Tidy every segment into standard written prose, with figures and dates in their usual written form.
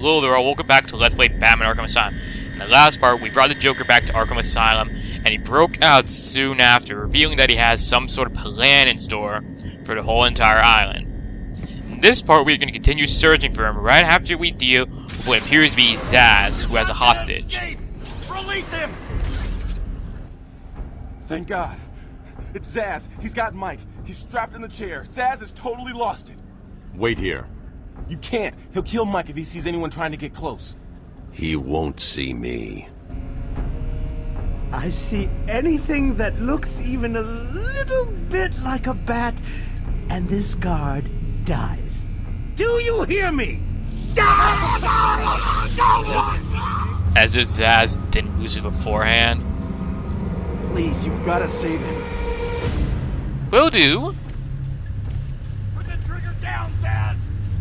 Hello there all, welcome back to Let's Play Batman Arkham Asylum. In the last part, we brought the Joker back to Arkham Asylum, and he broke out soon after, revealing that he has some sort of plan in store for the whole entire island. In this part, we're going to continue searching for him right after we deal with what appears to be Zsaz, who has a hostage. Release him! Thank God. It's Zsaz. He's got Mike. He's strapped in the chair. Zsaz has totally lost it. Wait here. You can't. He'll kill Mike if he sees anyone trying to get close. He won't see me. I see anything that looks even a little bit like a bat, and this guard dies. Do you hear me? As if Zsaz didn't lose it beforehand. Please, you've got to save him. Will do. Put the trigger down, Zsaz!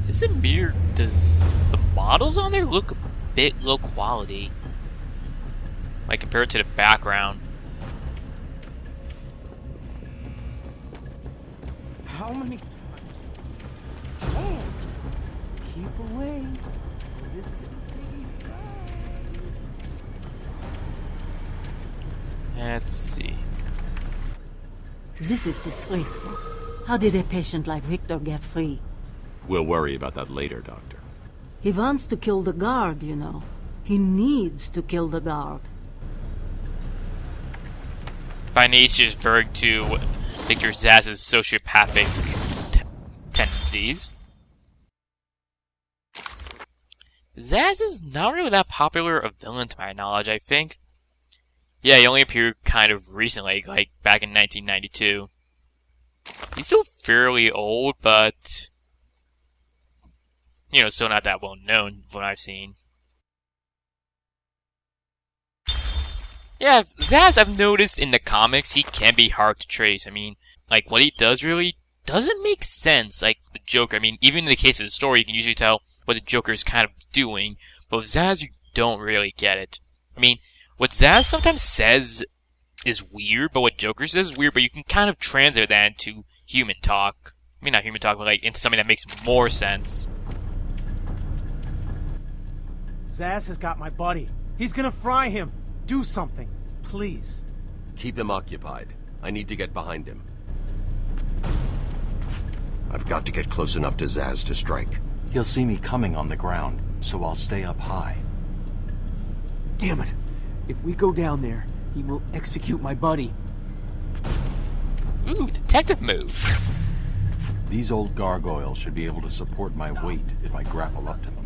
Is it weird? Does the models on there look a bit low quality? Like compared to the background. How many times? Can't keep away. This Let's see. This is disgraceful. How did a patient like Victor get free? We'll worry about that later, Doctor. He wants to kill the guard, you know. He needs to kill the guard. By nature, is referring to Victor Zsaz's sociopathic tendencies. Zsaz is not really that popular a villain to my knowledge, I think. Yeah, he only appeared kind of recently, like back in 1992. He's still fairly old, but you know, still not that well known from what I've seen. Yeah, Zsaz, I've noticed in the comics, he can be hard to trace. I mean, like, what he does really doesn't make sense. Like, the Joker, I mean, even in the case of the story, you can usually tell what the Joker is kind of doing. But with Zsaz, you don't really get it. I mean, what Zsaz sometimes says is weird, but what Joker says is weird, but you can kind of translate that into human talk. I mean, not human talk, but like, into something that makes more sense. Zsaz has got my buddy. He's gonna fry him. Do something, please. Keep him occupied. I need to get behind him. I've got to get close enough to Zsaz to strike. He'll see me coming on the ground, so I'll stay up high. Damn it. If we go down there, he will execute my buddy. Ooh, detective move. These old gargoyles should be able to support my weight if I grapple up to them.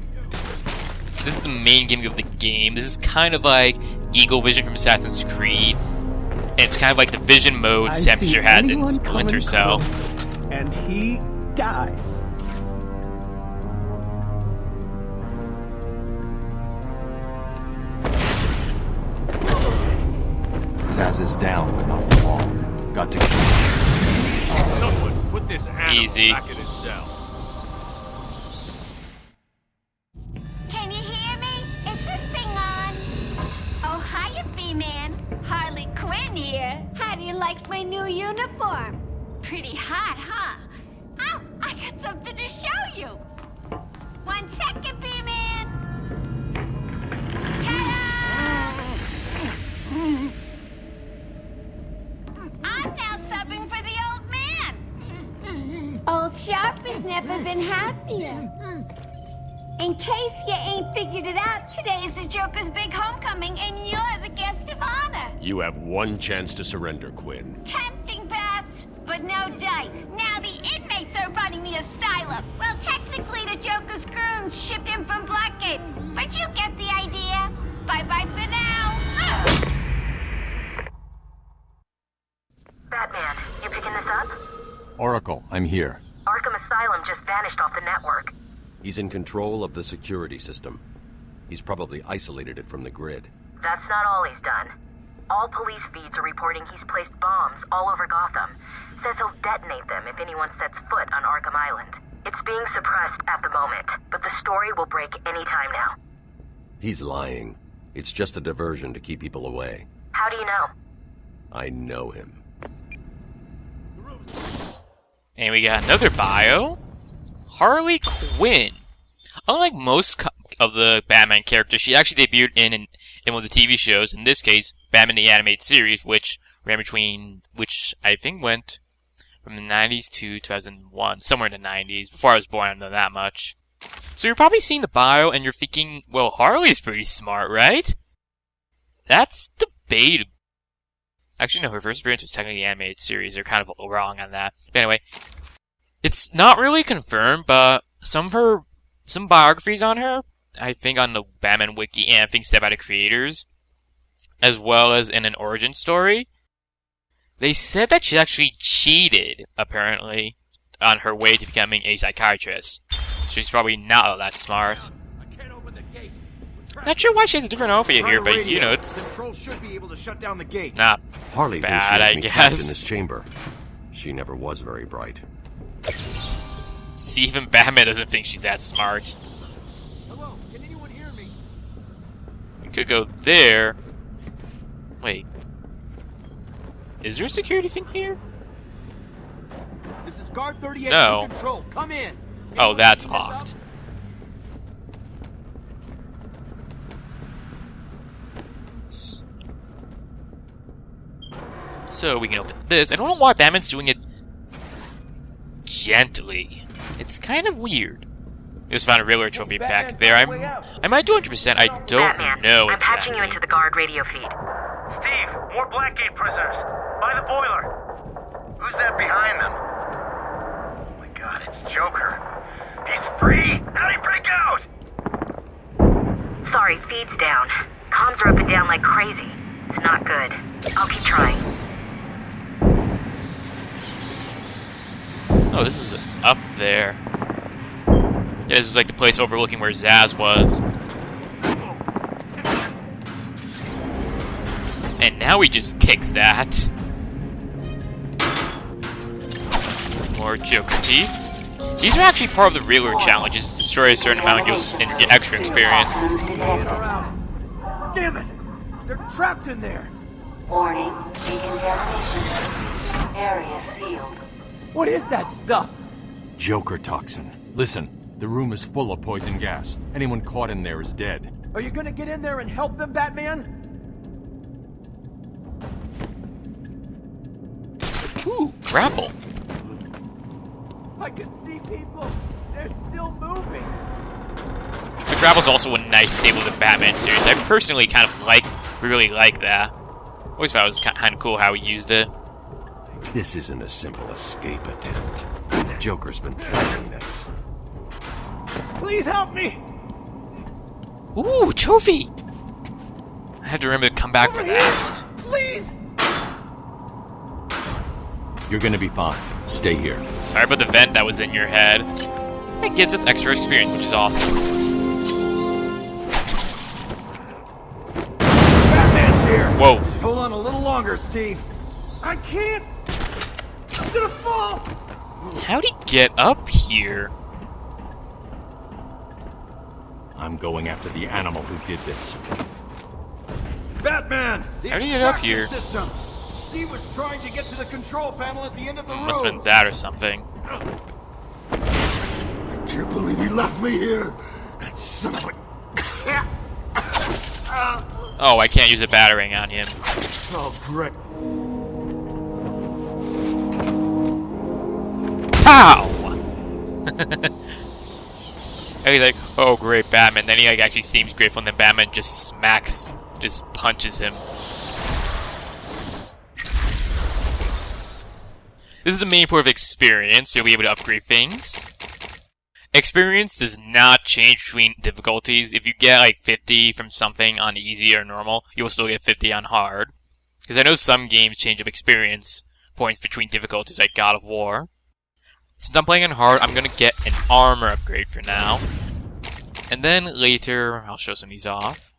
This is the main gimmick of the game. This is kind of like Eagle Vision from Assassin's Creed. And it's kind of like the vision mode Sam Fisher has in Splinter Cell. And he dies. Zsaz is down, but not for long. Got to kill him. Someone put this animal Easy. back in his cell. Can you hear me? Is this thing on? Oh, hiya, B-Man. Harley Quinn here. How do you like my new uniform? Pretty hot, huh? Oh, I got something to show you. 1 second, B-Man. I'm now subbing for the old man. Old Sharp has never been happier. In case you ain't figured it out, today is the Joker's big homecoming, and you're the guest of honor. You have one chance to surrender, Quinn. Tempting, Bats, but no dice. Now the inmates are running the asylum. Well, technically, the Joker's goons shipped in from Blackgate, but you get the idea. Bye-bye for now. Batman, you picking this up? Oracle, I'm here. Arkham Asylum just vanished off the network. He's in control of the security system. He's probably isolated it from the grid. That's not all he's done. All police feeds are reporting he's placed bombs all over Gotham. Says he'll detonate them if anyone sets foot on Arkham Island. It's being suppressed at the moment, but the story will break any time now. He's lying. It's just a diversion to keep people away. How do you know? I know him. And we got another bio. Harley Quinn. Unlike most of the Batman character. She actually debuted in one of the TV shows. In this case, Batman the Animated Series, which I think went from the 90s to 2001, somewhere in the 90s. Before I was born, I don't know that much. So you're probably seeing the bio and you're thinking, well, Harley's pretty smart, right? That's debatable. Actually, no, her first appearance was technically the animated series. They're kind of wrong on that. But anyway, it's not really confirmed, but some biographies on her, I think on the Batman Wiki, and I think Step by the creators, as well as in an origin story, they said that she actually cheated, apparently, on her way to becoming a psychiatrist. She's probably not all that smart. Not sure why she has a different outfit here, but you know, it's Control should be able to shut down the gate. not Harley thinks she bad, has I me trapped in guess. this chamber. She never was very bright. See, even Batman doesn't think she's that smart. Hello, can anyone hear me? We could go there. Wait. Is there a security thing here? This is Guard 38 No. in control. Come in. Oh, that's Anyone pick this locked. up? So we can open this. I don't know why Batman's doing it gently. It's kind of weird. We just found a Riddler trophy back there. I might do 100%. I don't Batman, know I'm patching exactly. you into the guard radio feed. Steve, more Blackgate prisoners. By the boiler. Who's that behind them? Oh my god, it's Joker. He's free! How'd he break out? Sorry, feed's down. Comms are up and down like crazy. It's not good. I'll keep trying. Oh, this is up there. Yeah, this was like the place overlooking where Zsaz was. And now he just kicks that. More Joker teeth. These are actually part of the Riddler challenges. Destroy a certain amount and get extra experience. Damn it! They're trapped in there! Warning, decontamination. Area sealed. What is that stuff? Joker toxin. Listen, the room is full of poison gas. Anyone caught in there is dead. Are you gonna get in there and help them, Batman? Ooh, grapple. I can see people. They're still moving. The grapple's also a nice staple of the Batman series. I personally kind of really like that. Always thought it was kind of cool how he used it. This isn't a simple escape attempt. The Joker's been planning this. Please help me! Ooh, trophy! I have to remember to come back for that. Please! You're gonna be fine. Stay here. Sorry about the vent that was in your head. It gives us extra experience, which is awesome. Batman's here. Whoa. Just hold on a little longer, Steve. I can't! I'm gonna fall! How'd he get up here? I'm going after the animal who did this. Batman! The How did he get up extraction here? System. Steve was trying to get to the control panel at the end of the room. Must have been that or something. I can't believe he left me here. That son of a... Oh, I can't use a battering on him. Oh, great. Pow! And he's like, oh great, Batman. Then he like actually seems grateful, and then Batman just punches him. This is the main point of experience. You'll be able to upgrade things. Experience does not change between difficulties. If you get like 50 from something on easy or normal, you will still get 50 on hard. Because I know some games change up experience points between difficulties, like God of War. Since I'm playing on hard, I'm going to get an armor upgrade for now. And then later, I'll show some of these off.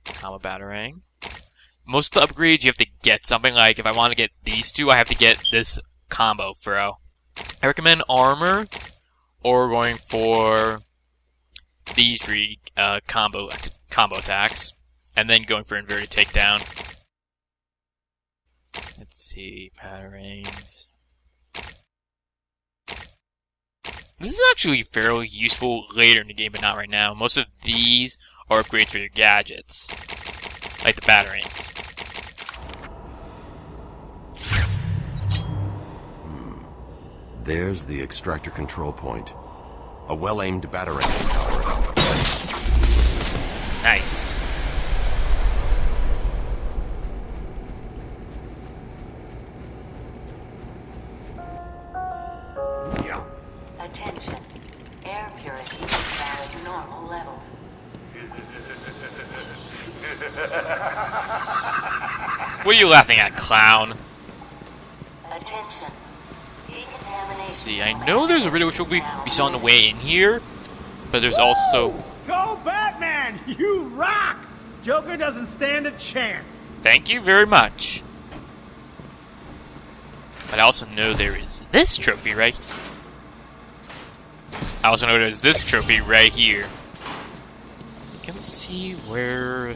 Combo Batarang. Most of the upgrades, you have to get something like, if I want to get these two, I have to get this combo throw. I recommend armor, or going for these three combo attacks, and then going for inverted takedown. Let's see, Batarangs. This is actually fairly useful later in the game, but not right now. Most of these are upgrades for your gadgets, like the batarangs. There's the extractor control point. A well-aimed batarang tower. Nice. Attention. Air purity is at normal levels. What are you laughing at, clown? Attention. Let's see, I know there's a radio trophy we saw on the way in here, but there's also... Go Batman! You rock! Joker doesn't stand a chance. Thank you very much. But I also know there is this trophy right... I also know there's this trophy right here. You can see where...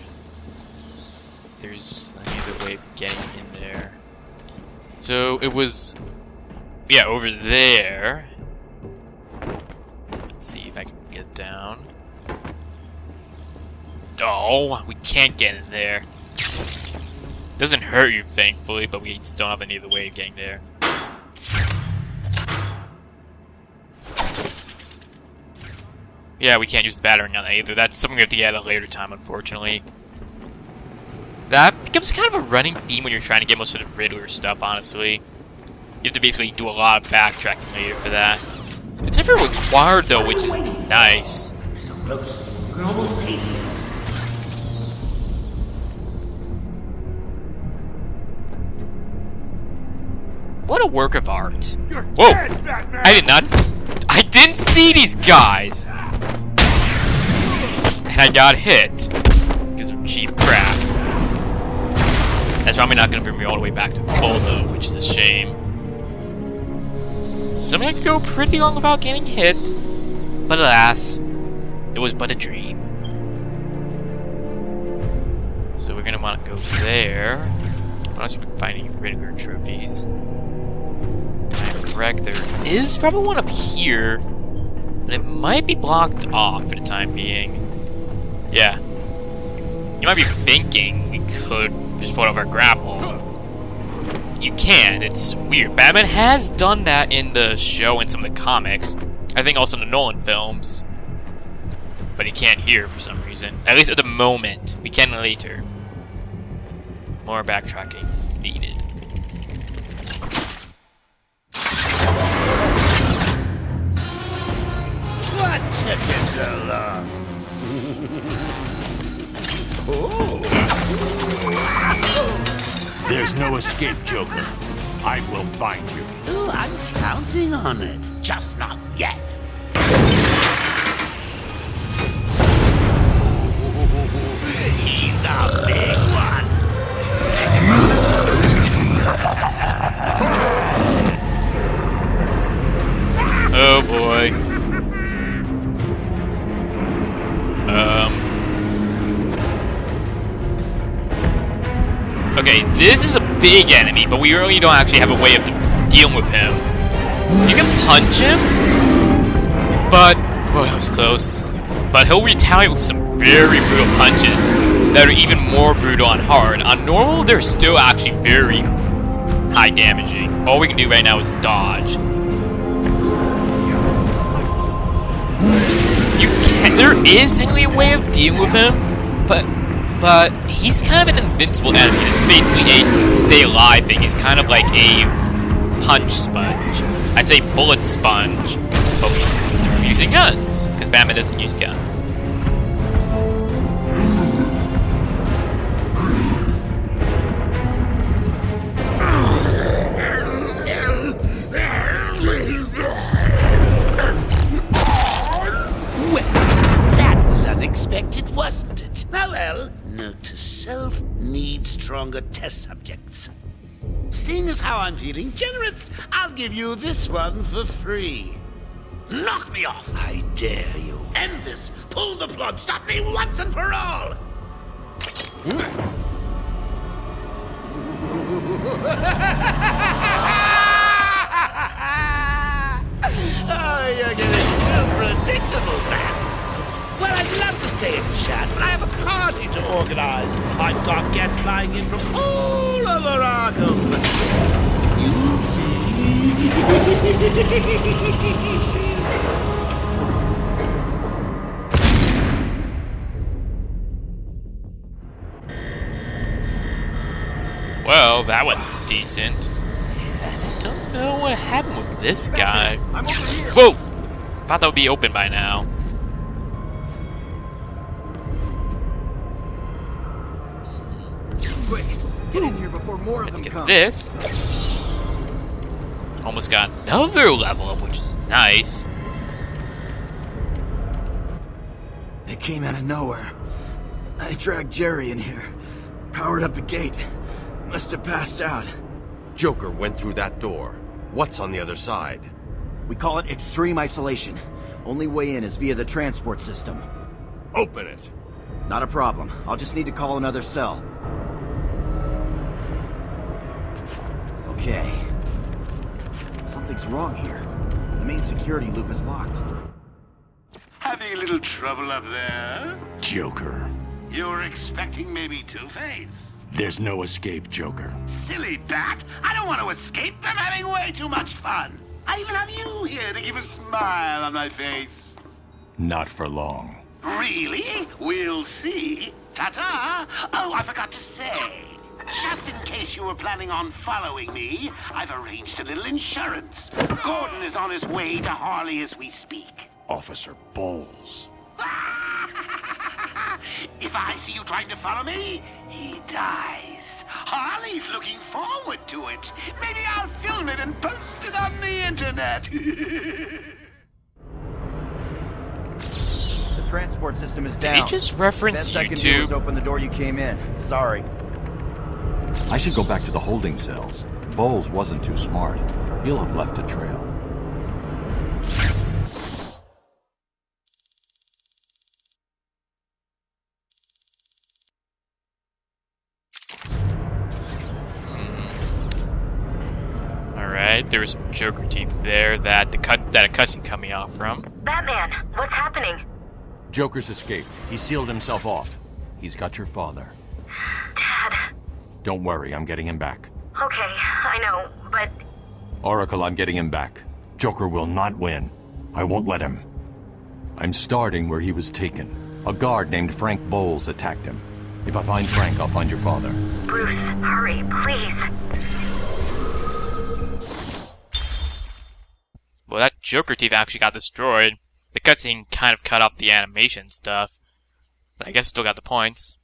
There's another way of getting in there. So, it was... Yeah, over there. Let's see if I can get down. Oh, we can't get in there. Doesn't hurt you, thankfully, but we just don't have any other way of getting there. Yeah, we can't use the battering on that either. That's something we have to get at a later time, unfortunately. That becomes kind of a running theme when you're trying to get most of the Riddler stuff, honestly. You have to basically do a lot of backtracking later for that. It's never required, though, which is nice. So close. We can almost taste it. What a work of art. Whoa! I did not I didn't see these guys! And I got hit. Because of cheap crap. That's probably not going to bring me all the way back to full, though, which is a shame. Something I could go pretty long without getting hit. But alas, it was but a dream. So we're going to want to go there. Unless we can find any Riddler trophies. I'm correct, there is probably one up here, but it might be blocked off for the time being. Yeah. You might be thinking we could just put over a grapple. You can, it's weird. Batman has done that in the show and some of the comics. I think also in the Nolan films. But he can't here for some reason. At least at the moment. We can later. More backtracking is needed. What took you so long? There's no escape, Joker. I will find you. Oh, I'm counting on it. Just not yet. He's a big one. Oh boy. Okay, this is a big enemy, but we really don't actually have a way of dealing with him. You can punch him, but... Oh, that was close. But he'll retaliate with some very brutal punches that are even more brutal on hard. On normal, they're still actually very high damaging. All we can do right now is dodge. There is technically a way of dealing with him, but he's kind of an invincible enemy. This is basically a stay alive thing. He's kind of like a punch sponge. I'd say bullet sponge, but we're using guns, because Batman doesn't use guns. Unexpected, wasn't it? Ah, well, note to self, need stronger test subjects. Seeing as how I'm feeling generous, I'll give you this one for free. Knock me off, I dare you. End this. Pull the plug. Stop me once and for all. Oh, you're getting Horrible bats! Well, I'd love to stay and chat, but I have a party to organize. I've got guests flying in from all over Arkham. You'll see. Well, that went decent. Don't know what happened with this guy. Whoa! Thought that would be open by now. Quick, get in here before more Let's of them get come. this. Almost got another level up, which is nice. It came out of nowhere. I dragged Jerry in here, powered up the gate. Must have passed out. Joker went through that door. What's on the other side? We call it extreme isolation. Only way in is via the transport system. Open it. Not a problem. I'll just need to call another cell. Okay. Something's wrong here. The main security loop is locked. Having a little trouble up there? Joker. You're expecting maybe Two-Face? There's no escape, Joker. Silly bat! I don't want to escape. I'm having way too much fun. I even have you here to keep a smile on my face. Not for long. Really? We'll see. Ta-ta! Oh, I forgot to say. Just in case you were planning on following me, I've arranged a little insurance. Gordon is on his way to Harley as we speak. Officer Bowles. If I see you trying to follow me, he dies. Harley's looking forward to it. Maybe I'll film it and post it on the internet. The transport system is down. Did he just reference Best I can do is YouTube? open the door you came in. Sorry. I should go back to the holding cells. Bowles wasn't too smart. He'll have left a trail. Alright, there was some Joker teeth there that a cutscene coming off from. Batman, what's happening? Joker's escaped. He sealed himself off. He's got your father. Dad. Don't worry, I'm getting him back. Okay, I know, but... Oracle, I'm getting him back. Joker will not win. I won't let him. I'm starting where he was taken. A guard named Frank Bowles attacked him. If I find Frank, I'll find your father. Bruce, hurry, please. Well, that Joker teeth actually got destroyed. The cutscene kind of cut off the animation stuff. But I guess it still got the points.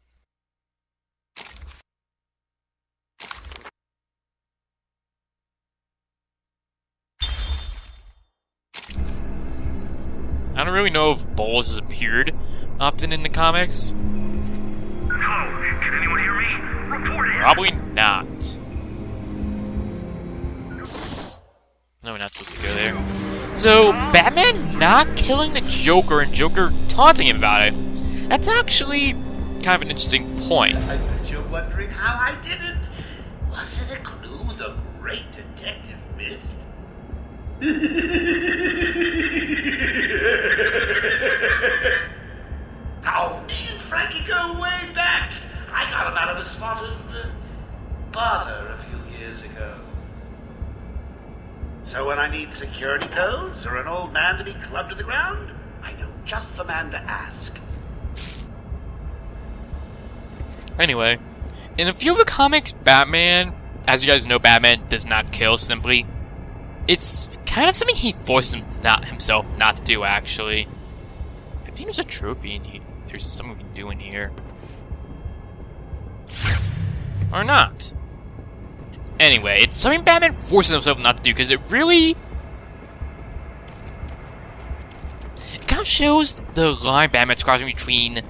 I don't really know if Bowles has appeared often in the comics. Hello, can anyone hear me? Report it. Probably not. No, we're not supposed to go there. So, Batman not killing the Joker and Joker taunting him about it. That's actually kind of an interesting point. I bet you're wondering how I did it. Was it a clue the great detective missed? Oh, me and Frankie go way back. I got him out of a spotted bother a few years ago. So when I need security codes or an old man to be clubbed to the ground, I know just the man to ask. Anyway, in a few of the comics, Batman, as you guys know, Batman does not kill simply. It's kind of something he forces himself not to do, actually. I think there's a trophy in here. There's something we can do in here. Or not. Anyway, it's something Batman forces himself not to do, because it really... It kind of shows the line Batman's crossing between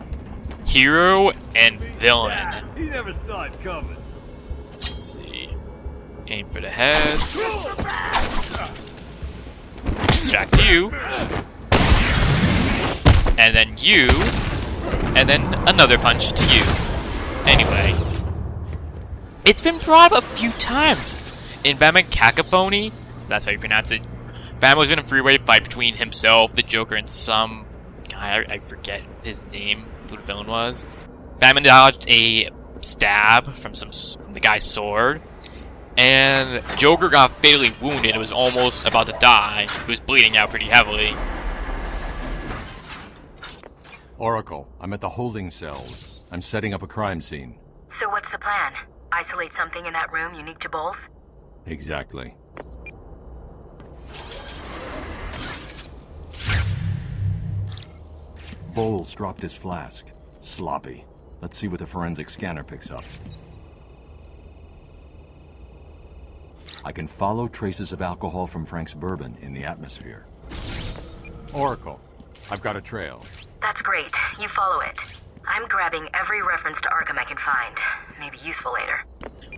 hero and villain. He never saw it coming. Let's see. Aim for the head. Distract you. And then you. And then another punch to you. Anyway. It's been brought up a few times. In Batman Cacophony, that's how you pronounce it, Batman was in a freeway fight between himself, the Joker, and some I forget his name, who the villain was. Batman dodged a stab from the guy's sword, and Joker got fatally wounded and was almost about to die. He was bleeding out pretty heavily. Oracle, I'm at the holding cells. I'm setting up a crime scene. So what's the plan? Isolate something in that room unique to Bowles? Exactly. Bowles dropped his flask. Sloppy. Let's see what the forensic scanner picks up. I can follow traces of alcohol from Frank's bourbon in the atmosphere. Oracle, I've got a trail. That's great. You follow it. I'm grabbing every reference to Arkham I can find. Maybe useful later.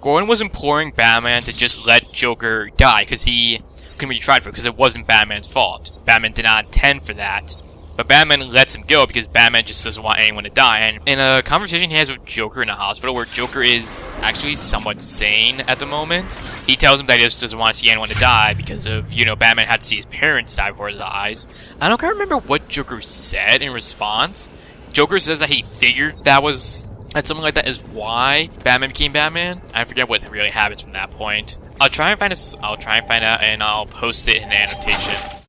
Gordon was imploring Batman to just let Joker die because he couldn't be tried for it because it wasn't Batman's fault. Batman did not intend for that. But Batman lets him go because Batman just doesn't want anyone to die. And in a conversation he has with Joker in a hospital where Joker is actually somewhat sane at the moment, he tells him that he just doesn't want to see anyone to die because of, Batman had to see his parents die before his eyes. I don't remember what Joker said in response. Joker says that he figured that something like that is why Batman became Batman. I forget what really happens from that point. I'll try and find out and I'll post it in the annotation.